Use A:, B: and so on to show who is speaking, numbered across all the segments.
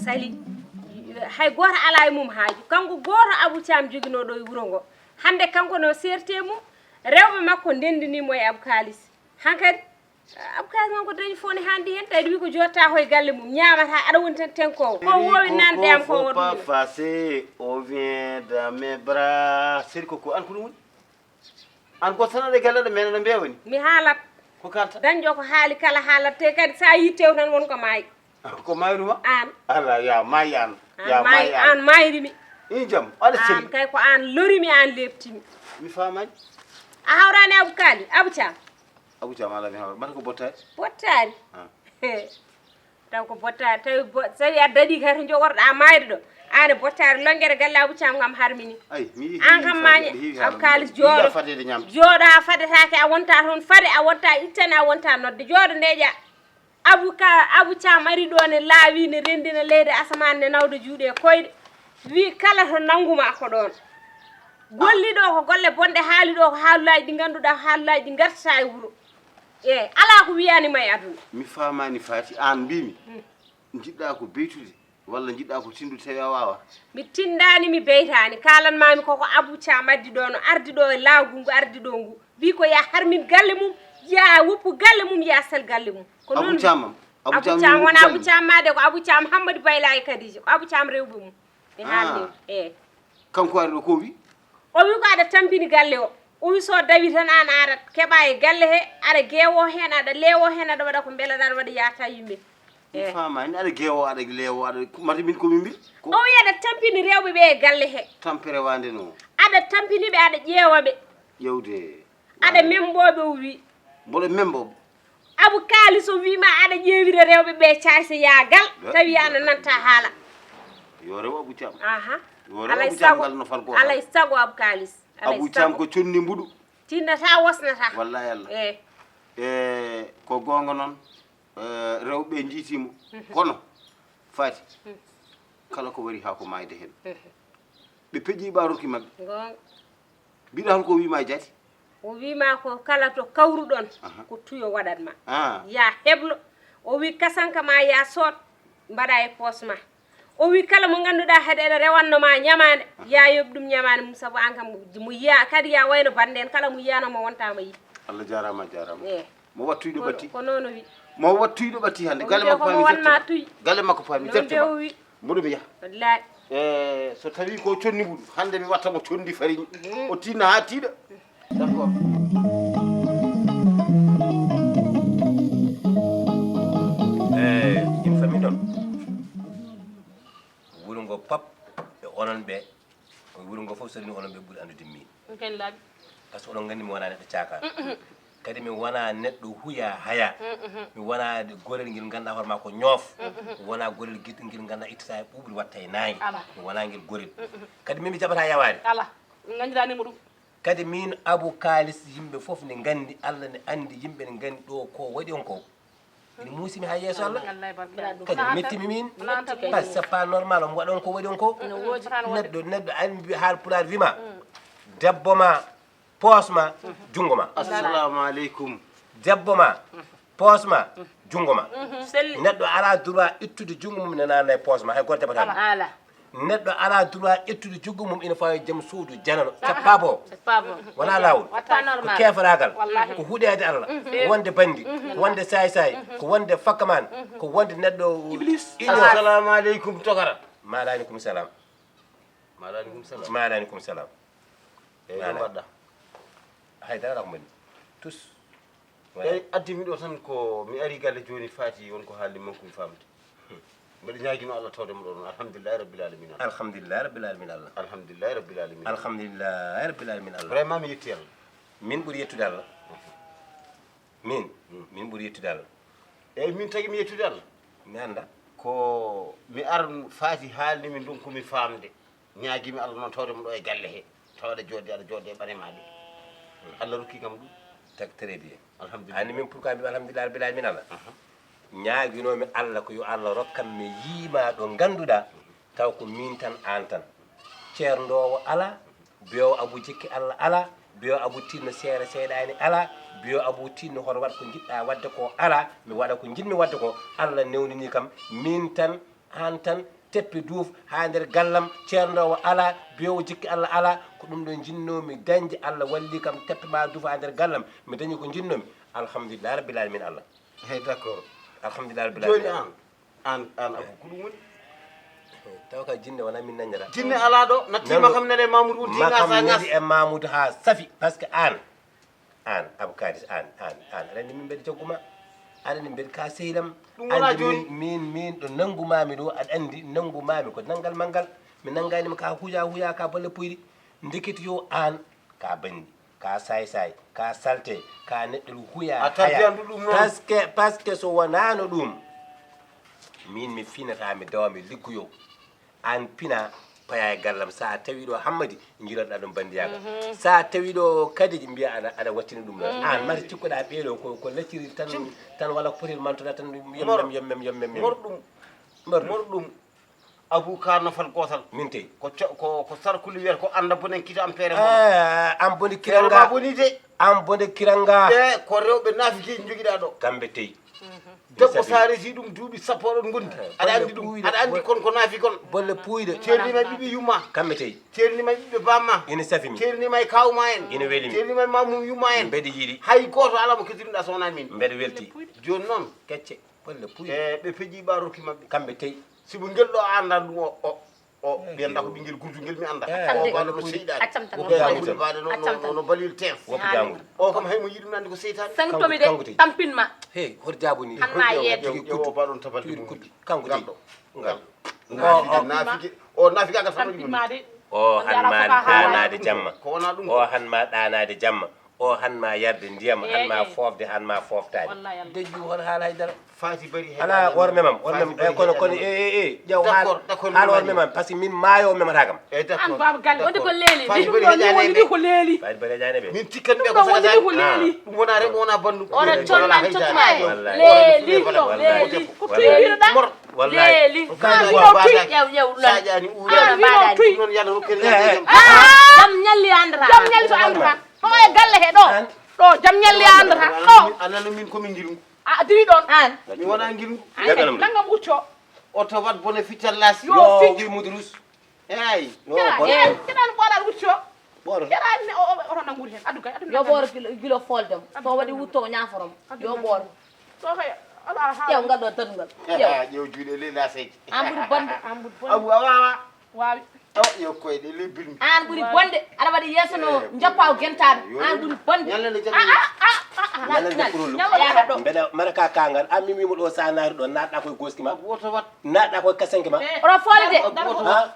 A: sali hay goto ala e mum haaju kanko goto Abou Thiam joginoɗo e wuuro ngo hande kanko no serte mum rewɓe makko ndendinimo e Abou Kalis hankadi Abou Kalis man ko dañi foni handi hen tawi wi ko jotta koye galle mum ñamata aɗa woni tan tenkowo ko wowi nande am ko
B: faut pas passer on vient dans mes bras seri koko an ko ɗum woni an ko sanade galle ɗo men no mbewoni
A: mi haalat
B: ko kalta
A: dañjo ko haali kala haalat te kadi sa yittew tan wonko maayi
B: ko mayruma
A: an
B: ala ya mayi an ya mayi
A: an mayrimi
B: in jam aɗa
A: an
B: seli
A: kay ko an lorimi an leptimi
B: mi famani
A: a hawrani Abou Kali Abou Thiam
B: Abou Thiam ala mi hawra mata ko bottari
A: bottari taw ko bottari tawi a daɗi kay to jogorɗa mayde ɗo ane bottari longguere galle Abou Thiam gam harmini
B: ay mi
A: an kam mañe Abou Kalis jooɗo
B: fadede ñam
A: jooɗo a fadetake a wonta toon fade a wonta ittane a wonta nodde jooɗo ndeƴa Abou Thiam ari ɗo ne laawi ne rendina leydi asamane ne nawde juuɗe koyɗe wi kala to nanguma ko ɗon golliɗo ko golle bonɗe haaliɗo ko haalullaji ɗi ganduɗa haalullaji ɗi gartata e wuuro ala ko wiyanima e aduna
B: mi famani Fati an mbimi jiɗɗa ko beytude walla jiɗɗa ko tindude tawi a wawa
A: mi tindani mi beytani kalanmami koko Abou Thiam addi ɗo no ardi ɗo e lawgu ngu ardi ɗo ngu wi ko ya harmin galle mum ya woppu galle mum ya sel galle mum ko
B: Abou Thiam
A: Abou Thiam wona Abou Thiam made ko Abou Thiam Hammadou Bayla e Kadija ko Abou Thiam rewɓe mum mi haalni
B: kanko ari ɗo ko wi
A: o wi ko aɗa tampini galle o wi so dawi tan an aɗa keɓa e galle he aɗa geewo hen aɗa leewo hen aɗa waɗa ko beelaɗa aɗa waɗa yata yimɓe
B: mi famani aɗa geewo aɗa leewo aɗa mata min komin mbi
A: o wi aɗa tampini rewɓe ɓe e galle he
B: tampere wande no
A: aɗa tampiniɓe aɗa ƴeewaɓe
B: ƴewde
A: aɗa memboɓe o wi
B: mboɗo membo
A: Abou Kalis o wima aɗa ƴeewira rewɓe ɓe caysa yagal tawi ana nanta haala
B: yo rew Abou Thiam
A: alay sago alay sago Abou Kalis
B: Abou Thiam ko conni mbuɗu
A: tinnata wasnata
B: wallahi Allah ko gonga noon rewɓe jiitimo kono Fati kala ko wari ha ko mayde hen ɓe peeƴi ɓaruki mabɓe
A: gonga
B: mbiɗa holko wima jati
A: o wima ko kala to kawruɗon ko tuyo waɗatma ya heblo o wi kasanka ma ya soot mbaɗa e poos ma o wi kala mo ganduɗa haɗa ene rewannoma ñamade ya yoɓ ɗum ñamade mum saabu an kam mo yiya kadi ya wayno bande en kala mo yiyanoma wontama yi
B: Allah jarama mo wattuyɗo ɓatti
A: ko noon o wi
B: mo wattuyɗo ɓatti hande galle makko
A: fami wonma tuy
B: galle makko fami
A: o wi
B: mboɗo mi yaha
A: wallahi
B: so tawi ko conni mbuɗu hande mi wattamo condi fariñi o tinna ha tiiɗa d'accord
C: in fami ɗon wuro ngo pap e onon ɓe wuro ngo fof so ni onon ɓe ɓuuri andude min
A: ken laaɓi
C: par ce que oɗon gandi mi wona neɗɗo caka kadi mi wona neɗɗo huya haya mi wona gorel ngel ganduɗa hoore ma ko ñoof mi wona gorel guiɗɗo ngel ganduɗa ittata e ɓuuɓri watta e nangue mi wona ngel gorel kadi min mi jaɓata yawade
D: ala gandiranimo ɗum
C: kadi min Abou Kalis yimɓe fof ne gandi Allah ne andi yimɓe ne gandi ɗo ko waɗi on ko ine muusimi ha yeeso Allah kadi mettimi min par ce que pas normal omo waɗa on ko waɗi on ko neɗɗo andi haal pulaar wima debbo ma poos ma jungo ma
B: assalamu aleykum
C: debbo ma poos ma jungo ma neɗɗo ala droit ittude jungo mum ne nanna e poos ma hay goto jaɓatama
D: ala
C: neɗɗo ala droit ittude juggu mum ina fawi jaam suudu janano cappabo wona lawol ko kefaragal ko huuɗede Allah ko wonde bandi ko wonde say ko wonde fakkaman ko wonde neɗɗo
B: iblis assalamu aleykum togara
C: maleykum salam maleykum salam
B: no mbaɗɗa
C: haydara ko moni tous
B: eyi addimi ɗo tan ko mi ari galle joni Fati wonko haalde manko mi famde mbeɗa ñaguino Allah tawdemo ɗo noon alhamdulillahi rabbil alamin
C: alhamdulillahi rabbil alamin Allah
B: alhamdulillahi rabbil alamin
C: alhamdulillahi rabbil alamin Allah
B: vraiment mi yetti Allah
C: min ɓuuri yettude Allah min ɓuuri yettude Allah
B: eyyi min tagui mi yettude Allah
C: mi anda
B: ko mi ar Fati haalnimi ɗum komi famde ñaguimi Allah noon tawdemo ɗo e galle he tawde aɗa jooɗe e ɓanemaɗe Allah rokki kam ɗum
C: tak très bien
B: alhamdulillah
C: ani min pourquoi mbimi alhamdulillahi rabbil alamin Allah ñaaguinomi Allah ko yo Allah rokkam mi yiima ɗo ganduɗa taw ko min tan an tan ceerndowo ala biyowo Abou jikki Allah ala biyowo Abou tinno seere seeɗani ala biyowo Abou tinno hoto waɗ ko jiɗɗa wadde ko ala mi waɗa ko jiɗmi wadde ko Allah newnini kam min tan an tan teppi duuf ha nder gallam ceernowo ala biyowo jikki Allah ala ko ɗum ɗo jinnomi dañde Allah walli kam teppi ma duuf ha nder gallam mi dañi ko jinnomi alhamdulillah rabbil alamin Allah
B: hey d'accord
C: alhamdulillah rabbil
B: joni
C: alamin
B: an abu ko ɗum woni
C: taw ka jinne wona min nañara
B: jinne ala ɗo nattima kam nene mamoudou wonti
C: makam
B: ngasa
C: nedi e mamoudou ha safi par ce que an abou kadis an aɗa andi min mbeɗa jogguma aɗa andi mbeɗa ka sehlam
B: ɗum wona
C: andi
B: joni
C: min ɗo nanggumami ɗo aɗa andi nanggumami ko nanggal manggal mi nangganima ka huya ka bolle puyɗi ndekiti yo an ka bandi ka say ka salte ka neɗɗo huya
B: a tabiyandu ɗum noon
C: par ce que so wonano ɗum min mi finata mi dawa mi liggoyo an pina paya e gallam sa tawi ɗo hammadi jiranɗa ɗum bandiyaga sa tawi ɗo kadi mbiya aɗa wattina ɗum ɗon an mata cikkuɗa ɓeeɗo ko lacciri tan walla ko potel mantoɗa tan yommem
B: morɗum abou ka nafal gotal
C: min teyi
B: ko sarkuli wiyata ko anda bonen kita ampere
C: an bone kiranga
B: boni de
C: an bone kiranga
B: e ko rewɓe nafikeji joguiɗa ɗo
C: kamɓe teyi
B: debbo sa resi ɗum duuɓi sappo oɗon gondi aɗa andi ɗum aɗa andi kon ko naafi kon
C: bolle puyɗe
B: ceernima ɓiɓe yumma
C: kamɓe teyi
B: ceernima ɓiɓe bamma
C: ina safimi
B: ceernima e kawma en
C: ina welimi
B: ceernima e mamum yumma en
C: mbeɗa yiiɗi
B: hay goto ala mo kettinuɗa so wona min
C: mbeɗa welti
B: joni noon
C: kecce bolle puyɗe
B: e ɓe peeƴi ɓaroki mabɓe
C: kamɓe teyi
B: simo ngel ɗo andan ɗum o ɓiyanda ko ɓinguel gurdugel mi anda o baɗo no seyɗani baɗe no balil tef
C: woppo jangude
B: o kam haymo yiɗi ɗum nande ko seytani
A: santomi de tampinma
C: hey hoto jabuni
A: hanma yeedo
B: o baɗon tabalde mum
C: kanko teyi ngal
B: nafike o nafike aga
A: tampinmade
C: o hanma ɗanade jamma
B: ko wona ɗum
C: o hanma ɗanade jamma o hanma yarde ndiyam hanma fofde hanma foftade dejju hon haala haydara
B: fati bari
C: ala worme mam kono ƴew haala worme mam par ce que min maayo memata kam
A: an baba galle wonde ko leeli
B: woni
A: ko leeli
C: fati bari jane ɓe
B: min tikkan ɓe ko
A: wonde ko leeli
B: ɗum wona remo wona bandu
A: ona collan cottumaji leeli ko tuyɓiɗoɗa leeli
B: saƴani uuri noon yalla rokkere
A: jam ñalli andata jam ñalli to andata o e galle he ɗo jam ñalli andata ɗo
B: anano min komin gilngu
A: a diri ɗon an
B: mi wona gilngu
A: nangam ucco
B: o tawat bone ficallas
A: yo ficcu
C: mudrus
B: eyi
A: keɗan ɓoɗat ucco
C: ɓoɗo
A: keɗani oto nanggude hen addu kay
D: yo ɓooro guilo foldem so waɗi wutto ñaforom yo ɓooro
A: ɗo kay ala ha
D: ƴeew ngal ɗo tangal
B: ƴew juuɗe leyla seydi
D: an ɓuuri bonde
B: abou a wawa
A: wawi
B: yo koyɗe lebbilmi
D: an ɓuuri bonde aɗa waɗi yesso no jappaw gentade an ɓuuri bonde
B: ñallande
C: ñalande kurollu mbeɗa mbaɗa ka kangal an mi wimo ɗo sa naari ɗo natɗa koye goski ma
B: woto wat
C: natɗa koye kasenke ma
D: oto foole de oto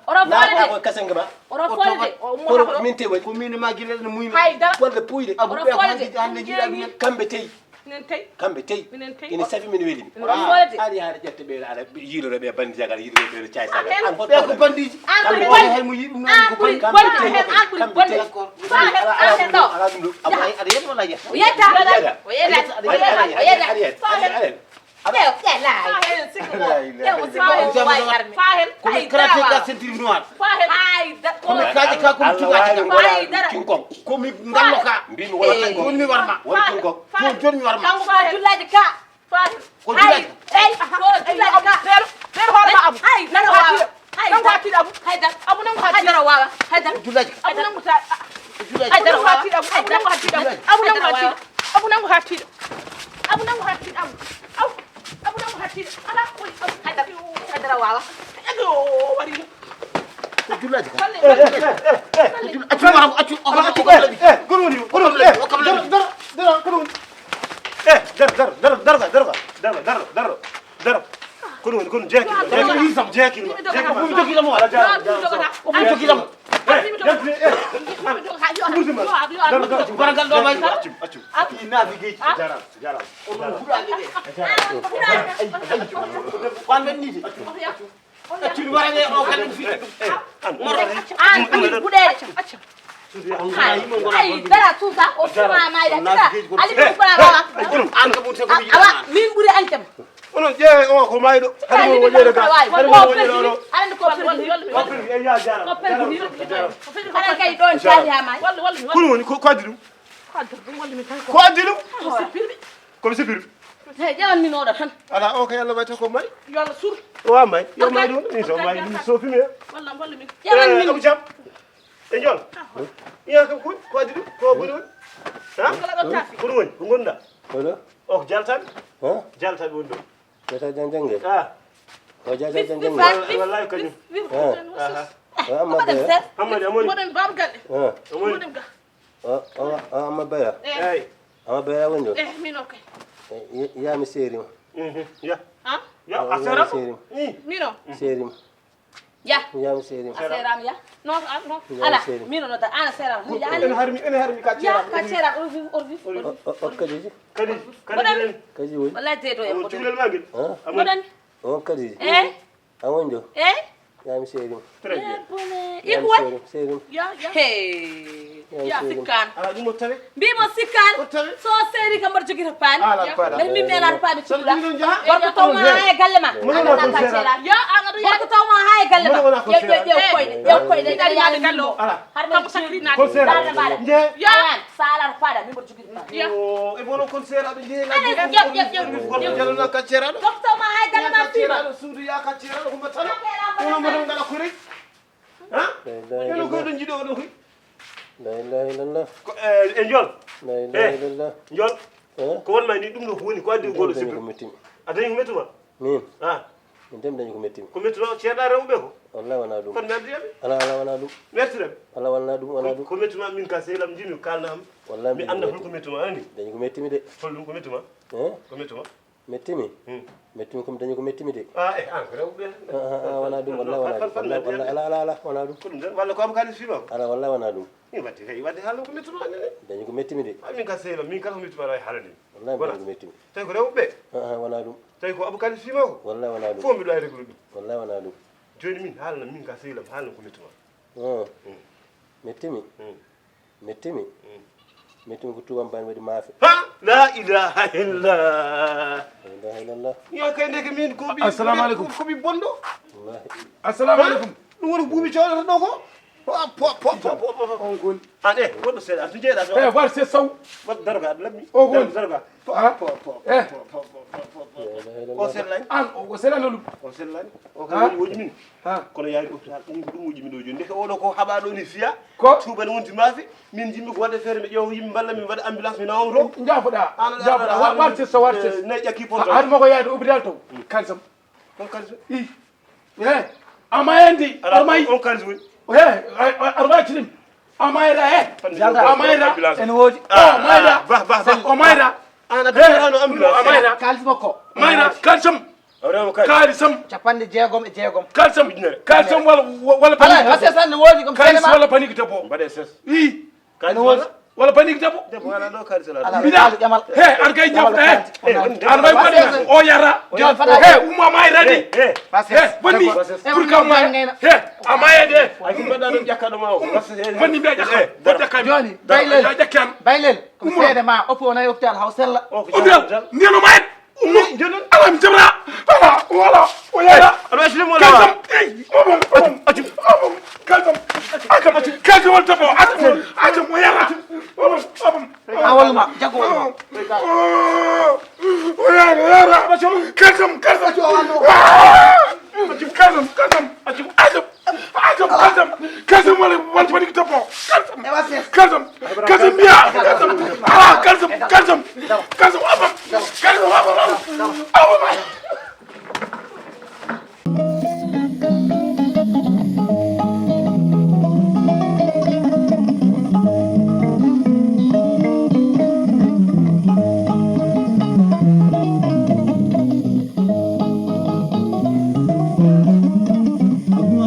D: foole
C: natɗa
D: de
C: koye kasenke ma
D: oto foole de
C: pour min te waɗi
B: ko min ma guilel no muyno
A: haydara
C: wonde puyde
B: abou
D: oto
B: ɓe
D: foole de
B: hande jiiɗa ɗumen
C: kamɓe teyi
A: minen tawi
C: kamɓe teyi
A: minen tawi
C: ina safi min welimi
D: oto foole de
C: aɗa yaade ƴette ɓe aɗa yiiloɗo ɓe bandi jagal yiiloɗo ɓe caay sagal an
B: ɓe ko bandiji
D: an ɓuuri
B: kamɓe
D: bonde
B: haymo yiɗi ɗum
D: an
B: ko
D: ɓuuri
B: bandi
D: bonde hen an ɓuuri bonde
B: d'accord
D: an ɗo
C: ala ɗum ɗo
B: aɗa yetta walla yetta
D: o yetta o yetta o yetta
B: komi karateka sentiri noir komi kaƴe ka komi tugaji
C: kinkon
B: komi ngallo ka
C: mbimi wona
B: joni mi warma
C: wona kinkon
B: joni mi warma
D: jullaji ka
B: ko juulaji
D: haydara wawa haydara
B: juulaji
D: haydara wawa
A: abu nangu hattiɗo abu nangu hattiɗo abu nangu hattiɗo ala
D: haydara wawa
A: ego warimo
B: ko juulaji ka accu waramo accu accu kono woni o kam labi
E: dara kono woni dara kono woni kono jeekino
B: komi jogitamo ala komi jogitamo baragal ɗo may innafi geji onon huɗaɗe ɗe wan wennide accuni warane o kadi ɗum fiɗɗe
D: an ɓuuri ɓuɗede hay dara tuusa o fima mayɗa tira ali ɓuɓɓa wawa
B: an kam ɗum tego
D: awa min ɓuuri ancam
E: onon ƴeewe o ko mayɗo hade mo woƴere ga hade mo woƴere oɗo
D: aɗa ko
E: wappiri e ya jara
D: aɗa kay ɗon caali ha may
E: kono woni ko addi ɗum ko addi ɗum komi sipirɓe
D: hey ƴewan min oɗo tan
E: ala o ko yallah wayta ko may
A: yo Allah sur
E: wa may yo may do ni so may ni so fi me
D: walla bolle mi
E: abu jam e jol iya kam ko adi ko boni won ha
D: kala do tafi
E: ko won ko gonda
C: wala
E: o jaltan
C: ha
E: jaltan won do
C: jata janjange
E: ah
C: o jata janjange
E: wallahi kany
C: amma
D: dem
C: baya
D: set
E: amadi amoni
D: mo dem babu galle
C: ha
D: mo dem ga
C: amma baya
E: ay
C: amma baya wonjo
D: min okay
C: ya mi serim
E: ya
D: ha
E: ya asara
C: serim
D: mino
C: serim
D: ya
C: ya mi serim
D: aseram ya no no ala mino no ta ana seram ya
E: ene harmi ka
D: ya
E: tira
D: ka cera orvi
C: o kadi
E: kadi
C: kadi woni
D: wallahi te do e
E: o tulel magil
D: mo dem
C: o kadi awonjo ya mi serim
E: très bien
D: bone ikwa
C: serim
D: ya ya sikkan
E: ala dum tawe
D: bimo sikkan so seri kam bar jogi pan le mi melar pa bi tula gorko taw ma hay galle ma ana ka cera ya ana do gorko taw ma hay galle ma yow koy de ya de gallo har ma sakri na dal bala ya salar pada mi bar jogi pan
E: ya e bono concert ado je
D: ya
E: gorko jalo na ka cera do
D: gorko taw ma hay galle ma fi ma
E: suudu ya ka cera do ko batala ko mo ngala ko rek ha ko ko do jido do ko
C: la ilaha illallah
E: ko e jol
C: la ilaha illallah
E: jol ko won ma ni dum no ko woni ko andi godo
C: dañu
E: sibi
C: ko metti
E: adañi ko mettuma
C: min
E: ha
C: min dem dañu ko metti
E: ko mettuno ceeda rewbe ko
C: wallahi wana dum
E: kon merdi yabe
C: ala wana dum
E: merci rem
C: ala wana dum
E: ko mettuma min ka selam jimi kalnam
C: wallahi
E: mi anda ko mettuma andi
C: dañu ko metti mi de
E: hol dum ko mettuma ko mettuma
C: metti mi metti mi comme dañu ko metti mi de
E: ah e an ko rewbe
C: wana dum wallahi wana dum ala wana dum
E: ko dum walla ko am kalis fi ba
C: ala wallahi wana dum
E: ni watti kay wadde halu ko mettuma andi
C: dañu ko metti mi de
E: min ka selam min ka ko mettuma ray halani
C: wallahi dañu ko metti mi
E: tay ko rewbe
C: wana dum
E: tay ko abu kalis fi ma ko
C: wallahi wana dum
E: fo mi do ay rek lu
C: wallahi wana dum
E: joni min halna min ka selam halna ko mettuma
C: metti mi metti mi metti mi ko tuwam ban wadi maafe
E: ha la ilaha illa
C: la ilaha illallah
E: yo kay ndeke min ko bi
B: Assalamu alaikum.
E: ko bi bondo
C: wallahi
B: assalamu alaikum
E: ɗum woni buuɓi cohlata ɗo ko
B: on goni
E: an e woɗɗo seeɗa to jeeɗa to
B: war c'est saw
E: waɗ daroga aɗa labmi
B: O goni.
E: daroga o sellani
B: an o selano ɗum
E: o sellani o kam woni woƴi min kono yaari hôpital ɗum ko ɗum woƴi min ɗo joni ndeke oɗo ko haɓa ɗo ni fiya
B: ko
E: tuubani wonti maafe min jimmi ko waɗe feere mi ƴeewa yimɓe mballa min mbaɗa ambulance mi nawam to
B: jaafoɗa war c'est saw war c'est
E: nayi ƴakki poto
B: haɗa mako yaade hôpital taw kalisam
E: on kalis
B: i amayandi armayi
E: on kalis woni
B: armayi cinim amayra amayra
E: en
B: woodi mayra o mayra
E: an a dañatano ambulance
B: mayra
F: kalis makko
B: mayra kalisam
E: o rewmo kalis
B: kalisam
F: capanɗe jeegom e jeegom
B: kalisam
E: Ujunere.
B: kalisam wala
F: ala hase tan ne woodi kom
B: kalis
F: senema
B: wala panique debbo
E: mbaɗe ses
B: i
E: kalis
F: woodi.
E: wala
B: wala panique debbo
E: debbo wala ɗo kalis ala
F: ala
B: Bida.
F: ala ƴamal
B: he an kay jafta he an may
F: Wala
B: waɗi o yara
F: Joni fata
B: he umma mayradi
E: e
B: he bonni pour ka ma he a mayede
E: ay ko mbaɗɗa ɗon ƴakkaɗo ma o
B: bonni mbiya ƴakka wadda kam
F: joni baylel
B: a ƴakki an
F: baylel ko seede ma oppo nayi hôpital haw sella
E: o ko
B: obial ndeno mayet
E: jonon
B: alam jamra wala o yara
E: aɗa asli mo
B: kalsam
E: lawa
B: obom kalsam kalsam wal tabo atam o yara obom
F: awolma jagowolma
B: o yara kalsam kalsam wala wal tabo tabo kalsam biya kalsam obom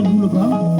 G: Abdou Diouf